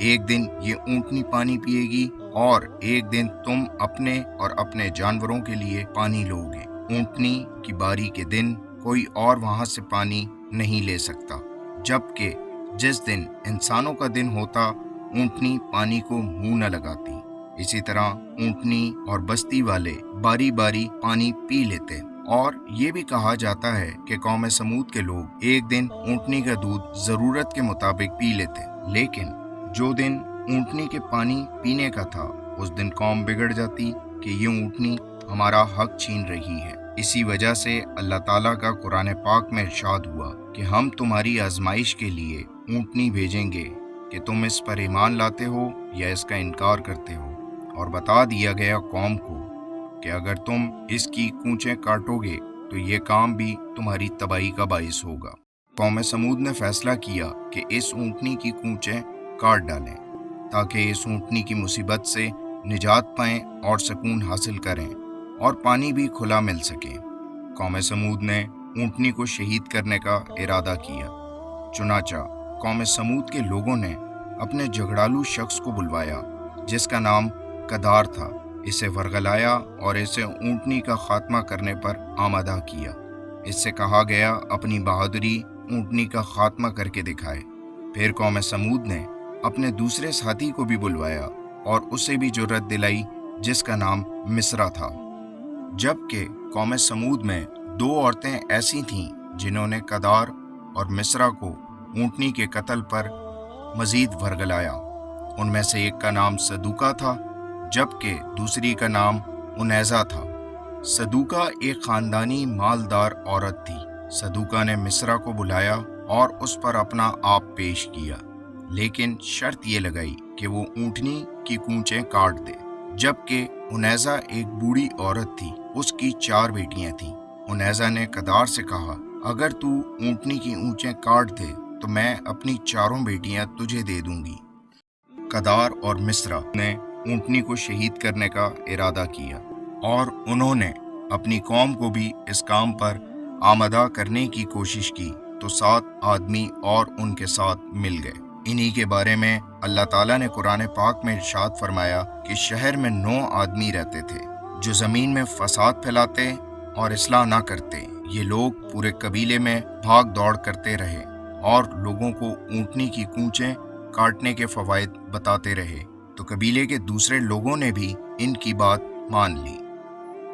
ایک دن یہ اونٹنی پانی پیے گی اور ایک دن تم اپنے اور اپنے جانوروں کے لیے پانی لو گے۔ اونٹنی کی باری کے دن کوئی اور وہاں سے پانی نہیں لے سکتا، جبکہ جس دن انسانوں کا دن ہوتا اونٹنی پانی کو منہ نہ لگاتی۔ اسی طرح اونٹنی اور بستی والے باری باری پانی پی لیتے۔ اور یہ بھی کہا جاتا ہے کہ قوم سمود کے لوگ ایک دن اونٹنی کا دودھ ضرورت کے مطابق پی لیتے، لیکن جو دن اونٹنی کے پانی پینے کا تھا اس دن قوم بگڑ جاتی کہ یہ اونٹنی ہمارا حق چھین رہی ہے۔ اسی وجہ سے اللہ تعالیٰ کا قرآن پاک میں ارشاد ہوا کہ ہم تمہاری آزمائش کے لیے اونٹنی بھیجیں گے کہ تم اس پر ایمان لاتے ہو یا اس کا انکار کرتے ہو۔ اور بتا دیا گیا قوم کو کہ اگر تم اس کی کونچیں کاٹو گے تو یہ کام بھی تمہاری تباہی کا باعث ہوگا۔ قوم سمود نے فیصلہ کیا کہ اس اونٹنی کی کونچیں کاٹ ڈالیں تاکہ اس اونٹنی کی مصیبت سے نجات پائیں اور سکون حاصل کریں اور پانی بھی کھلا مل سکے۔ قوم سمود نے اونٹنی کو شہید کرنے کا ارادہ کیا۔ چنانچہ قوم سمود کے لوگوں نے اپنے جھگڑالو شخص کو بلوایا جس کا نام قدار تھا، اسے ورغلایا اور اسے اونٹنی کا خاتمہ کرنے پر آمادہ کیا۔ اس سے کہا گیا اپنی بہادری اونٹنی کا خاتمہ کر کے دکھائے۔ پھر قوم سمود نے اپنے دوسرے ساتھی کو بھی بلوایا اور اسے بھی جرأت دلائی جس کا نام مصرا تھا، جبکہ قوم سمود میں دو عورتیں ایسی تھیں جنہوں نے قدار اور مصرا کو اونٹنی کے قتل پر مزید ورغلایا۔ ان میں سے ایک کا نام صدوقہ تھا جبکہ دوسری کا نام انیزہ تھا۔ صدوقہ ایک خاندانی مالدار عورت تھی۔ صدوقہ نے مصرا کو بلایا اور اس پر اپنا آپ پیش کیا، لیکن شرط یہ لگائی کہ وہ اونٹنی کی کونچیں کاٹ دے، جبکہ انیزہ ایک بوڑھی عورت تھی، اس کی 4 بیٹیاں تھیں۔ انیزہ نے قدار سے کہا اگر تو اونٹنی کی اونچیں کاٹ دے تو میں اپنی 4 بیٹیاں تجھے دے دوں گی۔ قدار اور مصرا نے اونٹنی کو شہید کرنے کا ارادہ کیا اور انہوں نے اپنی قوم کو بھی اس کام پر آمادہ کرنے کی کوشش کی تو 7 آدمی اور ان کے ساتھ مل گئے۔ انہی کے بارے میں اللہ تعالیٰ نے قرآن پاک میں ارشاد فرمایا کہ شہر میں 9 آدمی رہتے تھے جو زمین میں فساد پھیلاتے اور اصلاح نہ کرتے۔ یہ لوگ پورے قبیلے میں بھاگ دوڑ کرتے رہے اور لوگوں کو اونٹنی کی کونچیں کاٹنے کے فوائد بتاتے رہے، تو قبیلے کے دوسرے لوگوں نے بھی ان کی بات مان لی۔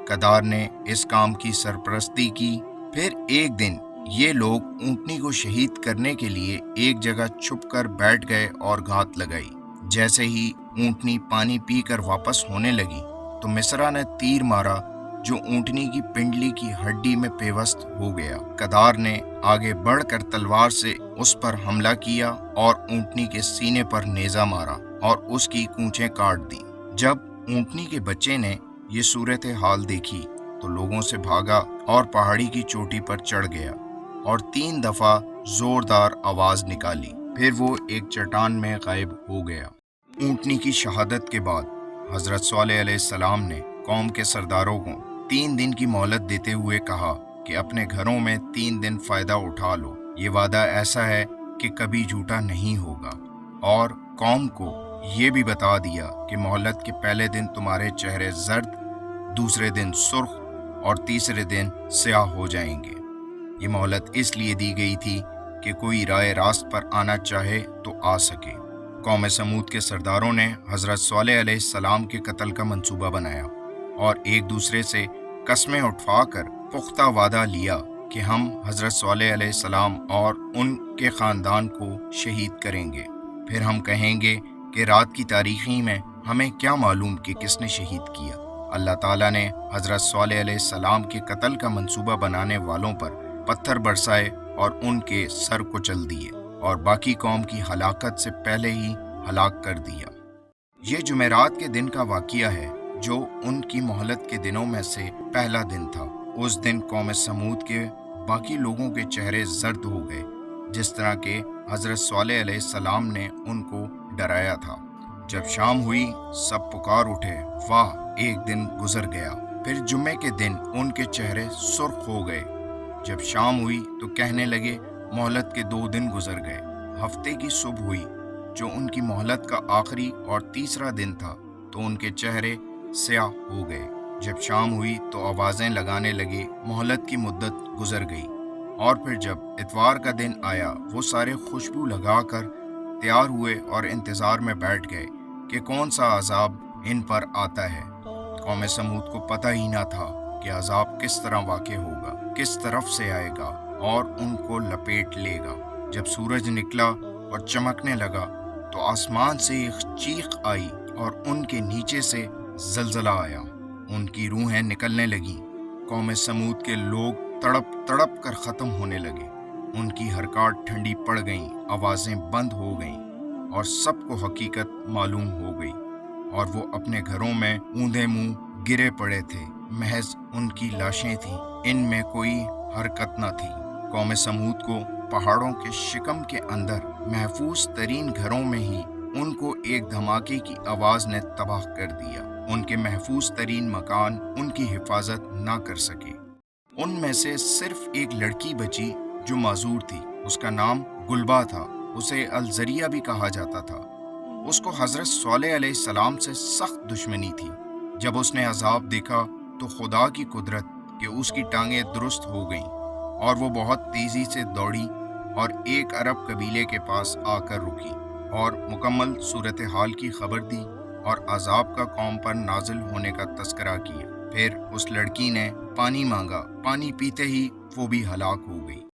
قدار نے اس کام کی سرپرستی کی۔ پھر ایک دن یہ لوگ اونٹنی کو شہید کرنے کے لیے ایک جگہ چھپ کر بیٹھ گئے اور گھات لگائی۔ جیسے ہی اونٹنی پانی پی کر واپس ہونے لگی تو مصرا نے تیر مارا جو اونٹنی کی پنڈلی کی ہڈی میں پیوست ہو گیا۔ قدار نے آگے بڑھ کر تلوار سے اس پر حملہ کیا اور اونٹنی کے سینے پر نیزہ مارا اور اس کی کونچیں کاٹ دیں۔ جب اونٹنی کے بچے نے یہ صورتحال دیکھی تو لوگوں سے بھاگا اور پہاڑی کی چوٹی پر چڑھ گیا اور 3 دفعہ زوردار آواز نکالی، پھر وہ ایک چٹان میں غائب ہو گیا۔ اونٹنی کی شہادت کے بعد حضرت صالح علیہ السلام نے قوم کے سرداروں کو 3 دن کی مہلت دیتے ہوئے کہا کہ اپنے گھروں میں 3 دن فائدہ اٹھا لو، یہ وعدہ ایسا ہے کہ کبھی جھوٹا نہیں ہوگا۔ اور قوم کو یہ بھی بتا دیا کہ مہلت کے پہلے دن تمہارے چہرے زرد، دوسرے دن سرخ اور تیسرے دن سیاہ ہو جائیں گے۔ یہ مہلت اس لیے دی گئی تھی کہ کوئی راہ راست پر آنا چاہے تو آ سکے۔ قوم سمود کے سرداروں نے حضرت صالح علیہ السلام کے قتل کا منصوبہ بنایا اور ایک دوسرے سے قسمیں اٹھوا کر پختہ وعدہ لیا کہ ہم حضرت صالح علیہ السلام اور ان کے خاندان کو شہید کریں گے۔ پھر ہم کہیں گے کہ رات کی تاریکی میں ہمیں کیا معلوم کہ کس نے شہید کیا۔ اللہ تعالیٰ نے حضرت صالح علیہ السلام کے قتل کا منصوبہ بنانے والوں پر پتھر برسائے اور ان کے سر کچل دیے اور باقی قوم کی ہلاکت سے پہلے ہی ہلاک کر دیا۔ یہ جمعرات کے دن کا واقعہ ہے جو ان کی مہلت کے دنوں میں سے پہلا دن تھا۔ اس دن قوم سمود کے باقی لوگوں کے چہرے زرد ہو گئے جس طرح کہ حضرت صالح علیہ السلام نے ان کو ڈرایا تھا۔ جب شام ہوئی سب پکار اٹھے، واہ ایک دن گزر گیا۔ پھر جمعے کے دن ان کے چہرے سرخ ہو گئے۔ جب شام ہوئی تو کہنے لگے مہلت کے 2 دن گزر گئے۔ ہفتے کی صبح ہوئی جو ان کی مہلت کا آخری اور تیسرا دن تھا تو ان کے چہرے سیاہ ہو گئے۔ جب شام ہوئی تو آوازیں لگانے لگے، مہلت کی مدت گزر گئی۔ اور پھر جب اتوار کا دن آیا، وہ سارے خوشبو لگا کر تیار ہوئے اور انتظار میں بیٹھ گئے کہ کون سا عذاب ان پر آتا ہے۔ قوم سمود کو پتہ ہی نہ تھا کہ عذاب کس طرح واقع ہوگا، کس طرف سے آئے گا اور ان کو لپیٹ لے گا۔ جب سورج نکلا اور چمکنے لگا تو آسمان سے ایک چیخ آئی اور ان کے نیچے سے زلزلہ آیا، ان کی روحیں نکلنے لگیں۔ قوم سمود کے لوگ تڑپ تڑپ کر ختم ہونے لگے، ان کی حرکات ٹھنڈی پڑ گئیں، آوازیں بند ہو گئیں اور سب کو حقیقت معلوم ہو گئی، اور وہ اپنے گھروں میں اوندے منہ گرے پڑے تھے۔ محض ان کی لاشیں تھیں، ان میں کوئی حرکت نہ تھی۔ قوم سمود کو پہاڑوں کے شکم کے اندر محفوظ ترین گھروں میں ہی ان کو ایک دھماکے کی آواز نے تباہ کر دیا۔ ان کے محفوظ ترین مکان ان کی حفاظت نہ کر سکے۔ ان میں سے صرف ایک لڑکی بچی جو معذور تھی، اس کا نام گلبا تھا، اسے الزریہ بھی کہا جاتا تھا۔ اس کو حضرت صالح علیہ السلام سے سخت دشمنی تھی۔ جب اس نے عذاب دیکھا تو خدا کی قدرت کہ اس کی ٹانگیں درست ہو گئیں اور وہ بہت تیزی سے دوڑی اور ایک عرب قبیلے کے پاس آ کر رکی اور مکمل صورتحال کی خبر دی اور عذاب کا قوم پر نازل ہونے کا تذکرہ کیا۔ پھر اس لڑکی نے پانی مانگا، پانی پیتے ہی وہ بھی ہلاک ہو گئی۔